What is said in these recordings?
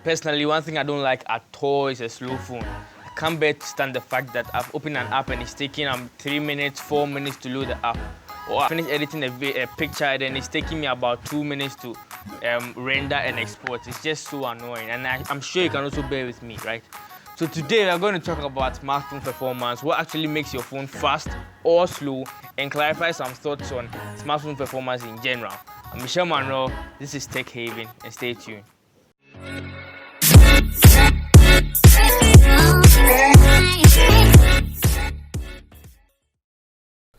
Personally, one thing I don't like at all is a slow phone. I can't bear to stand the fact that I've opened an app and it's taking 3 minutes, 4 minutes to load the app. Or I finish editing a picture and then it's taking me about 2 minutes to render and export. It's just so annoying, and I'm sure you can also bear with me, right? So today we are going to talk about smartphone performance, what actually makes your phone fast or slow, and clarify some thoughts on smartphone performance in general. I'm Michelle Monroe, this is Tech Haven, and stay tuned.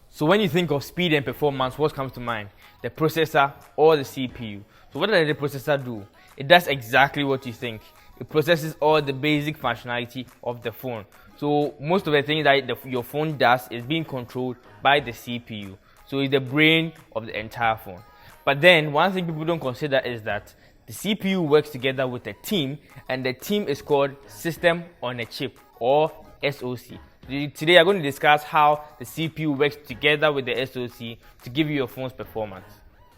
So when you think of speed and performance, what comes to mind? The processor or the CPU. So what does the processor do? It does exactly what you think. It processes all the basic functionality of the phone. So most of the things that your phone does is being controlled by the CPU. So it's the brain of the entire phone. But then one thing people don't consider is that the CPU works together with a team, and the team is called System on a Chip, or SoC. Today I'm going to discuss how the CPU works together with the SoC to give you your phone's performance.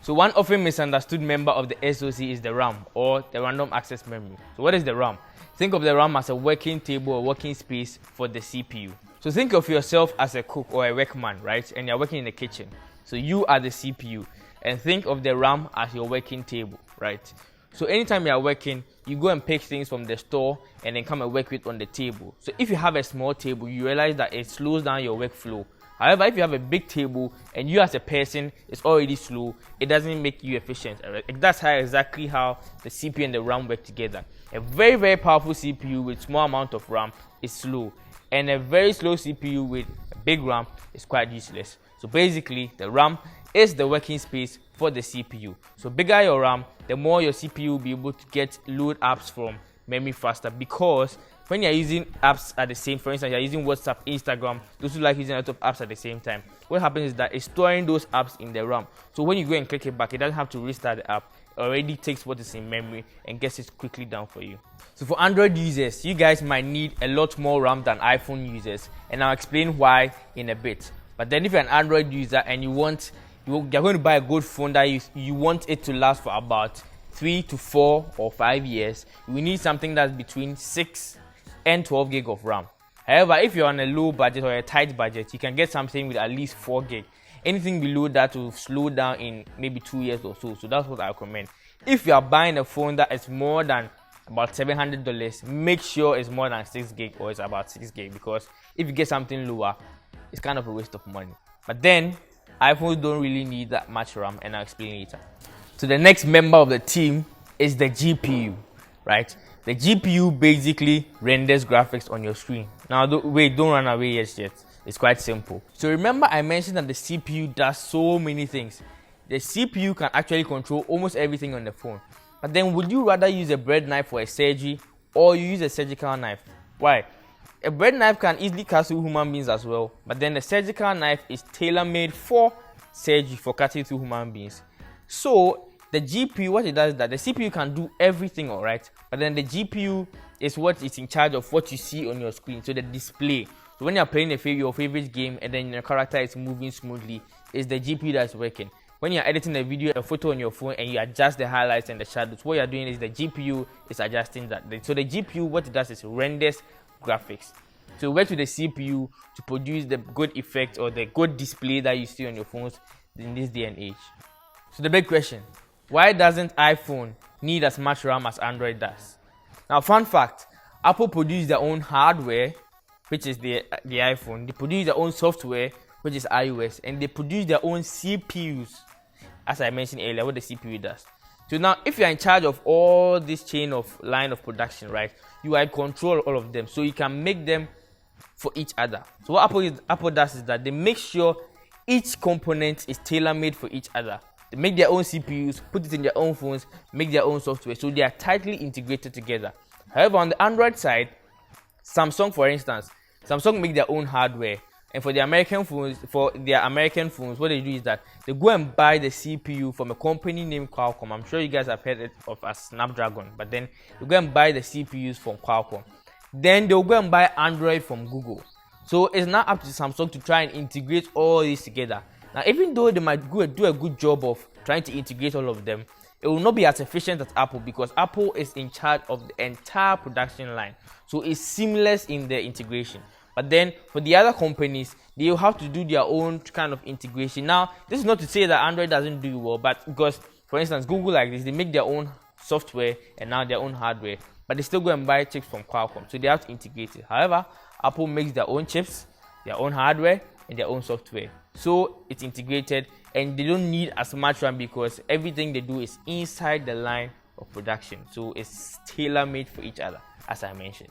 So one often misunderstood member of the SoC is the RAM, or the random access memory. So what is the RAM? Think of the RAM as a working table or working space for the CPU. So think of yourself as a cook or a workman, right? And you're working in the kitchen. So you are the CPU. And think of the RAM as your working table, right? So anytime you are working, you go and pick things from the store and then come and work with on the table. So if you have a small table, you realize that it slows down your workflow. However, if you have a big table and you as a person is already slow, it doesn't make you efficient. That's exactly how the CPU and the RAM work together. A very, very powerful CPU with small amount of RAM is slow, and a very slow CPU with a big RAM is quite useless. So basically, the RAM is the working space for the CPU. So bigger your RAM, the more your CPU will be able to load apps from memory faster, because when you're using apps at the same, for instance, you're using WhatsApp, Instagram, those who like using a lot of apps at the same time, what happens is that it's storing those apps in the RAM. So when you go and click it back, it doesn't have to restart the app. It already takes what is in memory and gets it quickly down for you. So for Android users, you guys might need a lot more RAM than iPhone users, and I'll explain why in a bit. But then if you're an Android user and you're going to buy a good phone that you want it to last for about 3 to 4 or 5 years, you need something that's between 6 and 12 gig of RAM. However, if you're on a low budget or a tight budget, you can get something with at least 4 gig. Anything below that will slow down in maybe 2 years or so. So that's what I recommend. If you are buying a phone that is more than about $700, make sure it's more than 6 gig or it's about 6 gig, because if you get something lower, it's kind of a waste of money. But then iPhones don't really need that much RAM, and I'll explain later. So the next member of the team is the GPU, right? The GPU basically renders graphics on your screen. Now, don't run away yet. It's quite simple. So remember I mentioned that the CPU does so many things. The CPU can actually control almost everything on the phone. But then would you rather use a bread knife for a surgery, or you use a surgical knife? Why? A bread knife can easily cut through human beings as well, but then the surgical knife is tailor-made for surgery, for cutting through human beings. So the GPU, what it does is that the CPU can do everything, all right, but then the GPU is what is in charge of what you see on your screen, so the display. So when you're playing your favorite game and then your character is moving smoothly, it's the GPU that's working. When you're editing a video, a photo on your phone, and you adjust the highlights and the shadows, what you're doing is the GPU is adjusting that. So the GPU, what it does is renders graphics. So it works with the CPU to produce the good effect or the good display that you see on your phones in this day and age. So the big question, why doesn't iPhone need as much RAM as Android does? Now, fun fact, Apple produces their own hardware, which is the iPhone. They produce their own software, which is iOS, and they produce their own CPUs, as I mentioned earlier, what the CPU does. So now, if you're in charge of all this line of production, right, you are in control of all of them, so you can make them for each other. So what Apple does is that they make sure each component is tailor-made for each other. They make their own CPUs, put it in their own phones, make their own software, so they are tightly integrated together. However, on the Android side, Samsung, for instance, Samsung make their own hardware, and for their American phones, what they do is that they go and buy the CPU from a company named Qualcomm. I'm sure you guys have heard of as Snapdragon, but then they go and buy the CPUs from Qualcomm. Then they'll go and buy Android from Google. So it's now up to Samsung to try and integrate all this together. Now, even though they might do a good job of trying to integrate all of them, it will not be as efficient as Apple because Apple is in charge of the entire production line. So it's seamless in their integration. But then for the other companies, they will have to do their own kind of integration. Now, this is not to say that Android doesn't do well, but because, for instance, Google like this, they make their own software and now their own hardware, but they still go and buy chips from Qualcomm, so they have to integrate it. However, Apple makes their own chips, their own hardware, and their own software, so it's integrated, and they don't need as much RAM because everything they do is inside the line of production, so it's tailor-made for each other, as I mentioned.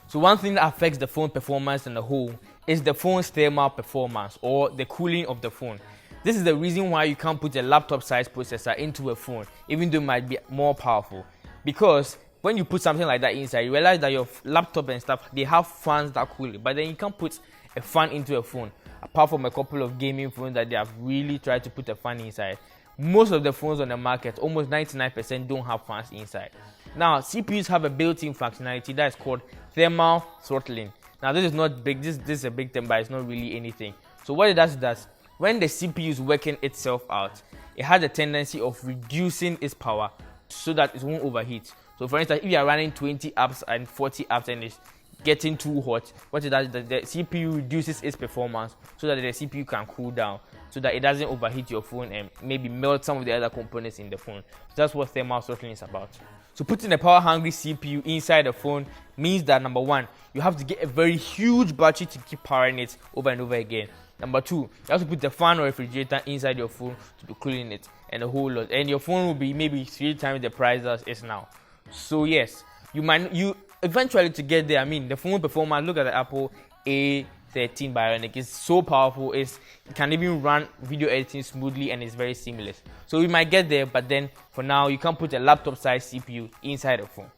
So one thing that affects the phone performance in the whole is the phone's thermal performance, or the cooling of the phone. This is the reason why you can't put a laptop-sized processor into a phone, even though it might be more powerful. Because when you put something like that inside, you realize that your laptop and stuff, they have fans that cool it, but then you can't put a fan into a phone. Apart from a couple of gaming phones that they have really tried to put a fan inside, most of the phones on the market, almost 99%, don't have fans inside. Now, CPUs have a built-in functionality that is called thermal throttling. Now, this is not big. This is a big thing, but it's not really anything. So what it does is that when the CPU is working itself out, it has a tendency of reducing its power so that it won't overheat. So for instance, if you are running 20 apps and 40 apps and it's getting too hot, what it does is that the CPU reduces its performance so that the CPU can cool down, so that it doesn't overheat your phone and maybe melt some of the other components in the phone. So that's what thermal throttling is about. So putting a power-hungry CPU inside the phone means that, number one, you have to get a very huge battery to keep powering it over and over again. Number two, you have to put the fan or refrigerator inside your phone to be cooling it, and a whole lot. And your phone will be maybe 3 times the price as it is now. So yes, you eventually to get there. I mean, the phone performance. Look at the Apple A13 Bionic. It's so powerful. It can even run video editing smoothly and it's very seamless. So we might get there, but then for now, you can't put a laptop-sized CPU inside a phone.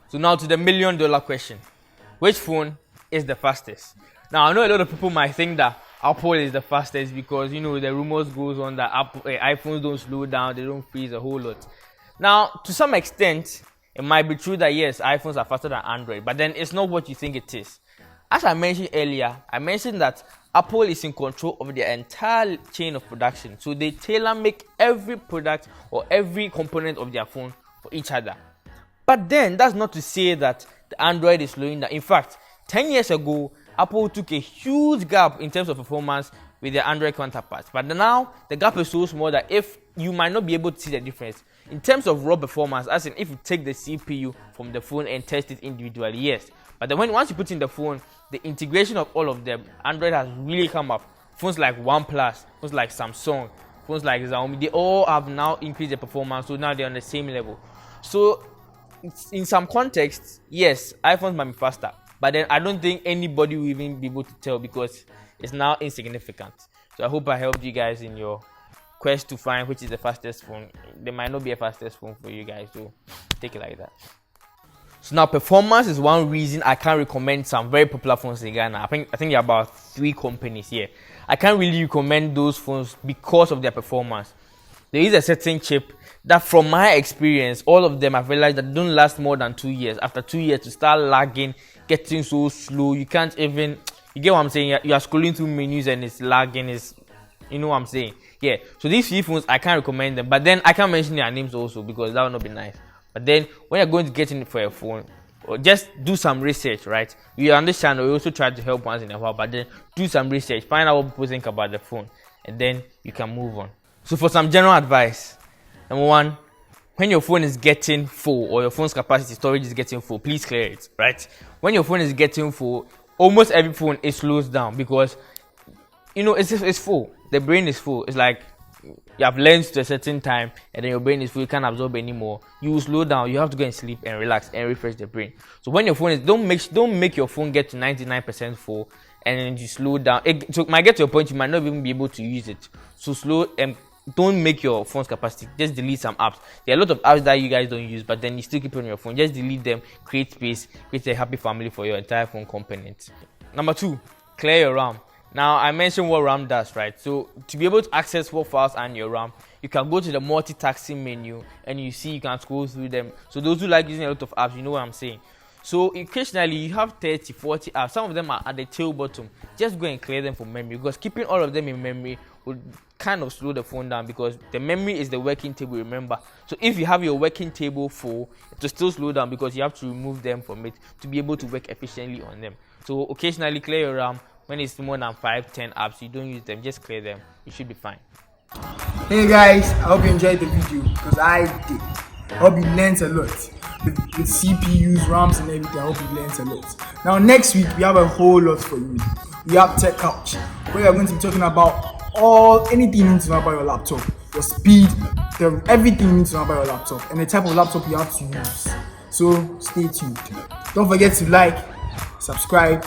So now to the $1 million question: which phone is the fastest? Now I know a lot of people might think that Apple is the fastest because the rumors goes on that iPhones don't slow down, they don't freeze a whole lot. Now to some extent, it might be true that yes, iPhones are faster than Android, but then it's not what you think it is. As I mentioned earlier, I mentioned that Apple is in control of the entire chain of production, so they tailor-make every product or every component of their phone for each other. But then that's not to say that the Android is slowing down. In fact, 10 years ago, Apple took a huge gap in terms of performance with their Android counterparts. But now, the gap is so small that if you might not be able to see the difference. In terms of raw performance, as in if you take the CPU from the phone and test it individually, yes. But then once you put in the phone, the integration of all of them, Android has really come up. Phones like OnePlus, phones like Samsung, phones like Xiaomi, they all have now increased their performance, so now they're on the same level. So, in some contexts, yes, iPhones might be faster. But then I don't think anybody will even be able to tell because it's now insignificant. So I hope I helped you guys in your quest to find which is the fastest phone. There might not be a fastest phone for you guys, so take it like that. So now performance is one reason I can't recommend some very popular phones in Ghana. I think there are about 3 companies here. I can't really recommend those phones because of their performance. There is a certain chip that, from my experience, all of them I've realized that don't last more than 2 years. After 2 years, to start lagging, getting so slow, you can't even, you get what I'm saying? You are scrolling through menus and it's lagging, you know what I'm saying? Yeah, so these 3 phones, I can't recommend them, but then I can't mention their names also because that would not be nice. But then, when you're going to get in for a phone, or just do some research, right? We understand, we also try to help once in a while, but then do some research, find out what people think about the phone, and then you can move on. So for some general advice, number 1, when your phone is getting full or your phone's capacity storage is getting full, please clear it, right? When your phone is getting full, almost every phone it slows down because it's full. The brain is full. It's like you have learned to a certain time and then your brain is full, you can't absorb anymore. You will slow down. You have to go and sleep and relax and refresh the brain. So when your phone is, don't make your phone get to 99% full and then you slow down. So it might get to a point you might not even be able to use it. So slow and don't make your phone's capacity. Just delete some apps. There are a lot of apps that you guys don't use, but then you still keep it on your phone. Just delete them, create space, create a happy family for your entire phone component. Number 2, clear your RAM. Now, I mentioned what RAM does, right? So, to be able to access what files are in your RAM, you can go to the multitasking menu and you can scroll through them. So, those who like using a lot of apps, you know what I'm saying. So, occasionally, you have 30, 40 apps. Some of them are at the tail bottom. Just go and clear them from memory because keeping all of them in memory would kind of slow the phone down, because the memory is the working table, remember. So if you have your working table full, it will still slow down because you have to remove them from it to be able to work efficiently on them. So occasionally clear your RAM. When it's more than 5-10 apps, you don't use them, just clear them. You should be fine. Hey guys, I hope you enjoyed the video, because I did. I hope you learned a lot with CPUs, RAMs and everything. I hope you learned a lot. Now next week we have a whole lot for you. We have Tech Couch, where we are going to be talking about anything you need to know about your laptop, your speed, everything you need to know about your laptop, and the type of laptop you have to use. So stay tuned. Don't forget to like, subscribe,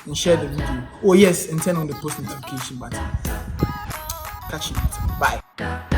and share the video. Oh yes, and turn on the post notification button. Catch you later. Bye.